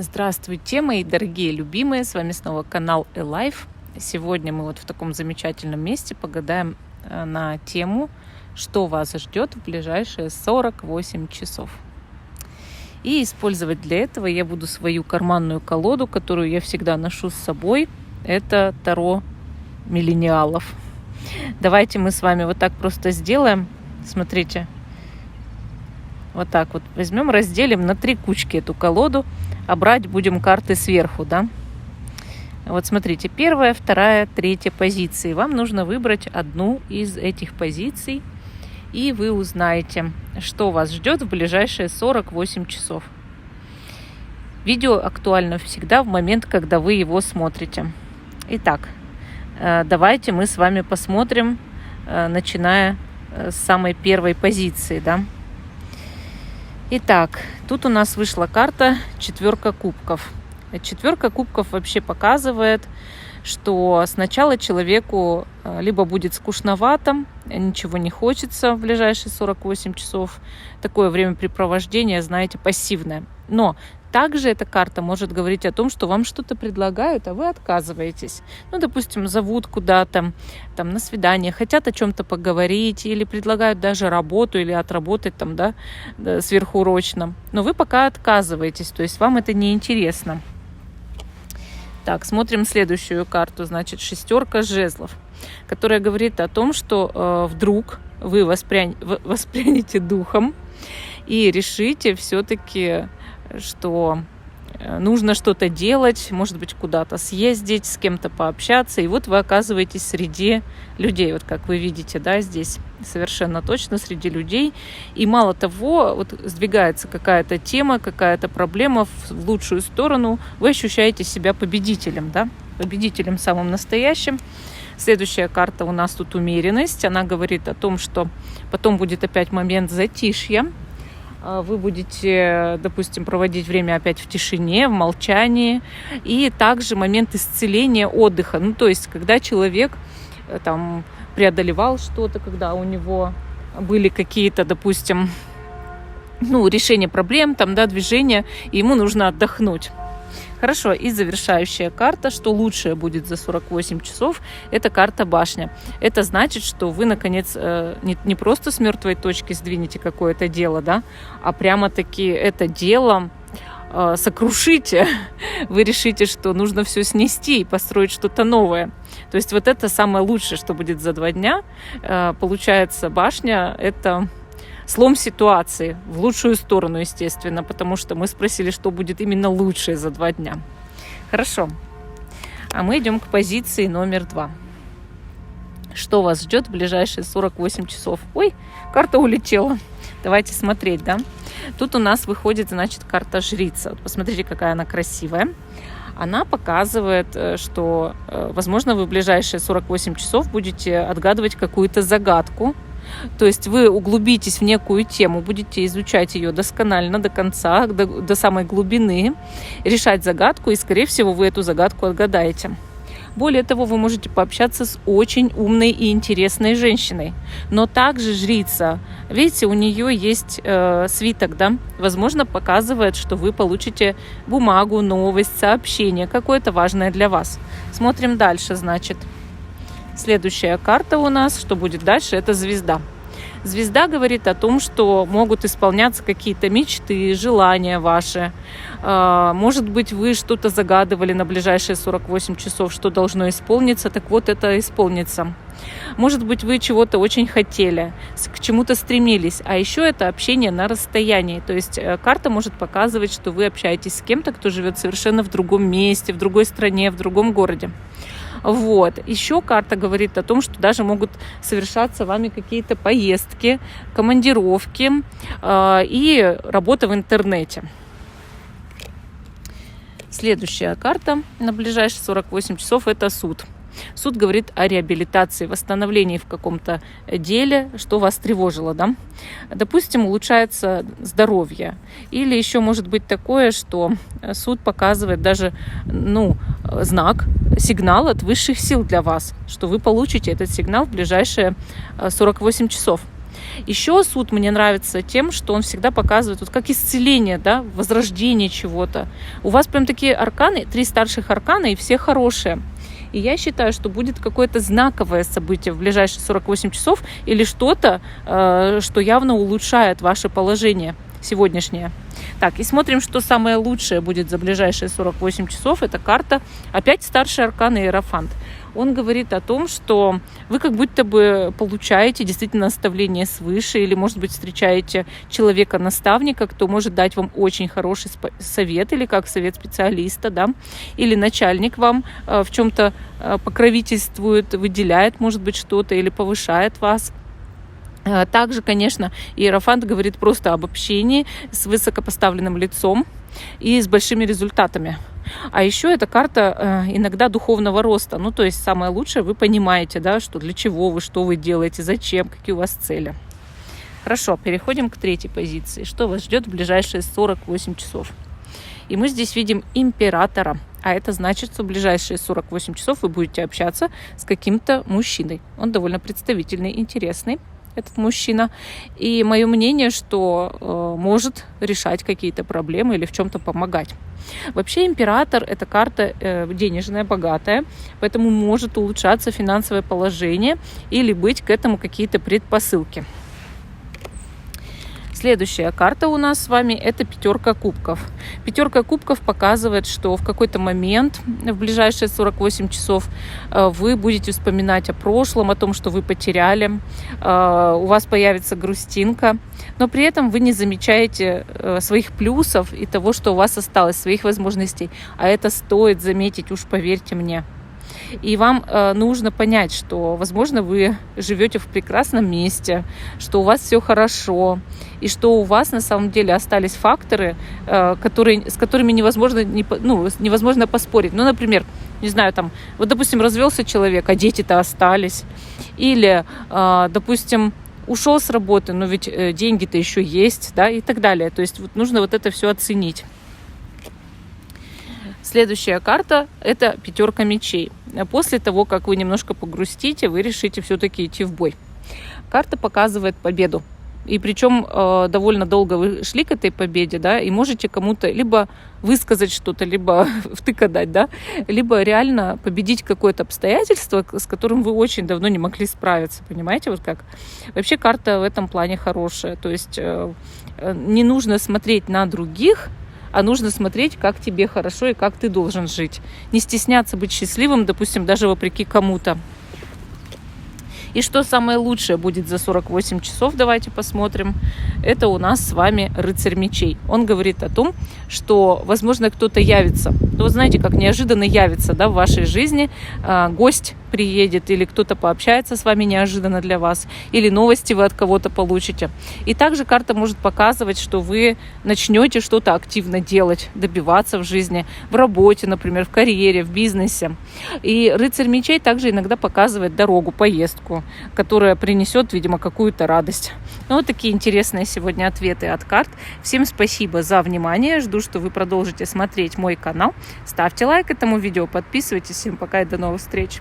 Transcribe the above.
Здравствуйте, мои дорогие любимые, с вами снова канал Элайф. Сегодня мы вот в таком замечательном месте погадаем на тему, что вас ждет в ближайшие 48 часов. И использовать для этого я буду свою карманную колоду, которую я всегда ношу с собой. Это Таро миллениалов. Давайте мы с вами вот так просто сделаем. Смотрите. Вот так вот возьмем, разделим на 3 кучки эту колоду, а брать будем карты сверху, да? Вот смотрите, 1, 2, 3 позиции. Вам нужно выбрать одну из этих позиций, и вы узнаете, что вас ждет в ближайшие 48 часов. Видео актуально всегда в момент, когда вы его смотрите. Итак, давайте мы с вами посмотрим, начиная с самой первой позиции, да? Итак, тут у нас вышла карта 4 кубков. 4 кубков вообще показывает, что сначала человеку либо будет скучновато, ничего не хочется в ближайшие 48 часов. Такое времяпрепровождение, знаете, пассивное. Но также эта карта может говорить о том, что вам что-то предлагают, а вы отказываетесь. Ну, допустим, зовут куда-то, там, на свидание, хотят о чем-то поговорить, или предлагают даже работу, или отработать там, да, сверхурочно. Но вы пока отказываетесь, то есть вам это не интересно. Так, смотрим следующую карту, значит, 6 жезлов, которая говорит о том, что вдруг вы воспрянете духом и решите все-таки, что нужно что-то делать, может быть, куда-то съездить, с кем-то пообщаться, и вот вы оказываетесь среди людей, вот как вы видите, да, здесь совершенно точно среди людей, и мало того, вот сдвигается какая-то тема, какая-то проблема в лучшую сторону, вы ощущаете себя победителем, да, победителем самым настоящим. Следующая карта у нас тут умеренность, она говорит о том, что потом будет опять момент затишья, вы будете, допустим, проводить время опять в тишине, в молчании. И также момент исцеления, отдыха. Ну, то есть, когда человек там преодолевал что-то, когда у него были какие-то, допустим, решения проблем, там, да, движения, и ему нужно отдохнуть. Хорошо, и завершающая карта, что лучшее будет за 48 часов, это карта башня. Это значит, что вы, наконец, не просто с мертвой точки сдвинете какое-то дело, да, а прямо-таки это дело сокрушите. Вы решите, что нужно все снести и построить что-то новое. То есть вот это самое лучшее, что будет за 2 дня. Получается, башня – это слом ситуации в лучшую сторону, естественно, потому что мы спросили, что будет именно лучшее за 2 дня. Хорошо. А мы идем к позиции номер 2. Что вас ждет в ближайшие 48 часов? Ой, карта улетела. Давайте смотреть, да? Тут у нас выходит, значит, карта жрица. Вот посмотрите, какая она красивая. Она показывает, что, возможно, вы в ближайшие 48 часов будете отгадывать какую-то загадку. То есть вы углубитесь в некую тему, будете изучать ее досконально, до конца, до самой глубины, решать загадку, и, скорее всего, вы эту загадку отгадаете. Более того, вы можете пообщаться с очень умной и интересной женщиной. Но также жрица, видите, у нее есть свиток, да, возможно, показывает, что вы получите бумагу, новость, сообщение, какое-то важное для вас. Смотрим дальше, значит. Следующая карта у нас, что будет дальше, это звезда. Звезда говорит о том, что могут исполняться какие-то мечты, желания ваши. Может быть, вы что-то загадывали на ближайшие 48 часов, что должно исполниться, так вот это исполнится. Может быть, вы чего-то очень хотели, к чему-то стремились, а еще это общение на расстоянии. То есть карта может показывать, что вы общаетесь с кем-то, кто живет совершенно в другом месте, в другой стране, в другом городе. Вот. Еще карта говорит о том, что даже могут совершаться вами какие-то поездки, командировки и работа в интернете. Следующая карта на ближайшие 48 часов – это суд. Суд говорит о реабилитации, восстановлении в каком-то деле, что вас тревожило, да? Допустим, улучшается здоровье. Или еще может быть такое, что суд показывает даже, знак, сигнал от высших сил для вас, что вы получите этот сигнал в ближайшие 48 часов. Еще суд мне нравится тем, что он всегда показывает вот как исцеление, да, возрождение чего-то. У вас прям такие арканы, 3 старших аркана, и все хорошие. И я считаю, что будет какое-то знаковое событие в ближайшие 48 часов или что-то, что явно улучшает ваше положение сегодняшнее. Так, и смотрим, что самое лучшее будет за ближайшие 48 часов. Это карта, опять старший аркан Иерофант. Он говорит о том, что вы как будто бы получаете действительно наставление свыше или, может быть, встречаете человека-наставника, кто может дать вам очень хороший совет или как совет специалиста, да, или начальник вам в чем-то покровительствует, выделяет, может быть, что-то или повышает вас. Также, конечно, Иерофант говорит просто об общении с высокопоставленным лицом и с большими результатами. А еще эта карта иногда духовного роста. Ну, то есть самое лучшее, вы понимаете, да, что для чего вы, что вы делаете, зачем, какие у вас цели. Хорошо, переходим к 3-й позиции. Что вас ждет в ближайшие 48 часов? И мы здесь видим императора. А это значит, что в ближайшие 48 часов вы будете общаться с каким-то мужчиной. Он довольно представительный, интересный, этот мужчина. И мое мнение, что может решать какие-то проблемы или в чем-то помогать. Вообще император – это карта денежная, богатая, поэтому может улучшаться финансовое положение или быть к этому какие-то предпосылки. Следующая карта у нас с вами – это 5 кубков. 5 кубков показывает, что в какой-то момент, в ближайшие 48 часов, вы будете вспоминать о прошлом, о том, что вы потеряли, у вас появится грустинка, но при этом вы не замечаете своих плюсов и того, что у вас осталось, своих возможностей. А это стоит заметить, уж поверьте мне. И вам нужно понять, что, возможно, вы живете в прекрасном месте, что у вас все хорошо, и что у вас на самом деле остались факторы, с которыми невозможно поспорить. Ну, например, не знаю, там, вот, допустим, развелся человек, а дети-то остались. Или, допустим, ушел с работы, но ведь деньги-то еще есть, да, и так далее. То есть вот нужно вот это все оценить. Следующая карта – это 5 мечей. После того, как вы немножко погрустите, вы решите все-таки идти в бой. Карта показывает победу. И причем довольно долго вы шли к этой победе, да, и можете кому-то либо высказать что-то, либо втыка дать, да, либо реально победить какое-то обстоятельство, с которым вы очень давно не могли справиться, понимаете, вот как. Вообще карта в этом плане хорошая, то есть не нужно смотреть на других, а нужно смотреть, как тебе хорошо и как ты должен жить. Не стесняться быть счастливым, допустим, даже вопреки кому-то. И что самое лучшее будет за 48 часов, давайте посмотрим. Это у нас с вами рыцарь мечей. Он говорит о том, что, возможно, кто-то явится. Вы знаете, как неожиданно явится, да, в вашей жизни гость приедет, или кто-то пообщается с вами неожиданно для вас, или новости вы от кого-то получите. И также карта может показывать, что вы начнете что-то активно делать, добиваться в жизни, в работе, например, в карьере, в бизнесе. И рыцарь мечей также иногда показывает дорогу, поездку, которая принесет, видимо, какую-то радость. Ну, вот такие интересные сегодня ответы от карт. Всем спасибо за внимание. Жду, что вы продолжите смотреть мой канал. Ставьте лайк этому видео, подписывайтесь. Всем пока и до новых встреч.